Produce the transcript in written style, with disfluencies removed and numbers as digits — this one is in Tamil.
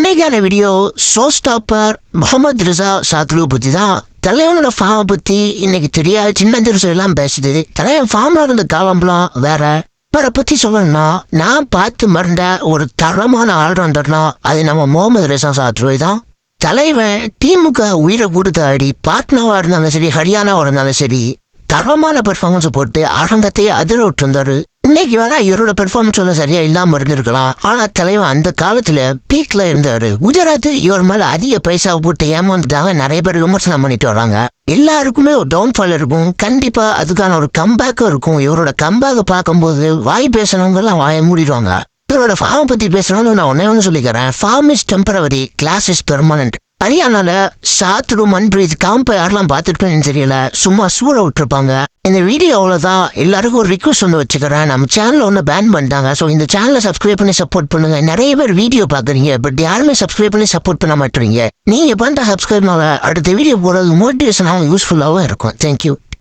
இன்னைக்கான video show stopper Mohammad Reza Shadloo பத்தி தான். தலைவனோட ஃபார்மை பத்தி இன்னைக்கு தெரியாது, சின்ன திருசு எல்லாம் பேசுது. தலைவன் ஃபார்ம்ல இருந்த காலம்லாம் வேற. அவரை பத்தி சொல்லணும்னா, நான் பார்த்து மறந்த ஒரு தரமான ஆல்ரவுண்டர்னா அது நம்ம முகமது ரிசா சாத்லு தான். தலைவன் டீமுக்கு உயிரை கொடுத்து ஆடி பாட்னாவா இருந்தாலும் சரி, ஹரியானாவா இருந்தாலும் சரி, தரமான பெர்ஃபார்மன்ஸ் போட்டு அரங்கத்தையே அதிர விட்டுருந்தாரு. இன்னைக்கு வேணா இவரோட பெர்ஃபார்மன்ஸ் எல்லாம் சரியா இல்லாம இருந்திருக்கலாம். ஆனா தலைவன் அந்த காலத்துல பீக்ல இருந்தாரு. குஜராத் இவர் மேல அதிக பைசா போட்டு ஏமாந்துட்டாங்க, நிறைய பேர் விமர்சனம் பண்ணிட்டு வராங்க. எல்லாருக்குமே ஒரு டவுன்ஃபால் இருக்கும், கண்டிப்பா அதுக்கான ஒரு கம்பேக்கும் இருக்கும். இவரோட கம்பேக் பார்க்கும்போது வாய் பேசுறவங்க எல்லாம் வாயை மூடிடுவாங்க. இவரோட ஃபார்ம் பத்தி பேசணும்னு நான் ஒன்னே ஒன்று சொல்லிக்கிறேன். Form is temporary, class is permanent. ஹரியானால சாத்ரு, மன்பிரீத், காம்பை யாரெல்லாம் பார்த்துருப்பேன்னு தெரியல, சும்மா சூழ விட்டுருப்பாங்க. இந்த வீடியோவில் தான் எல்லாருக்கும் ஒரு ரிக்வஸ்ட் ஒன்று வச்சுக்கிறேன். நம்ம சேனல் ஒன்று பேன் பண்ணிட்டாங்க. ஸோ இந்த சேனலை சப்ஸ்கிரைப் பண்ணி சப்போர்ட் பண்ணுங்க. நிறைய பேர் வீடியோ பார்க்குறீங்க, பட் யாருமே சப்ஸ்கிரைப் பண்ணி சப்போர்ட் பண்ண மாட்டேறீங்க. நீங்கள் பண்ணுற சப்ஸ்கிரைப்னால அடுத்த வீடியோ போடுறது மோட்டிவேஷனாகவும் யூஸ்ஃபுல்லாகவும் இருக்கும். தேங்க்யூ.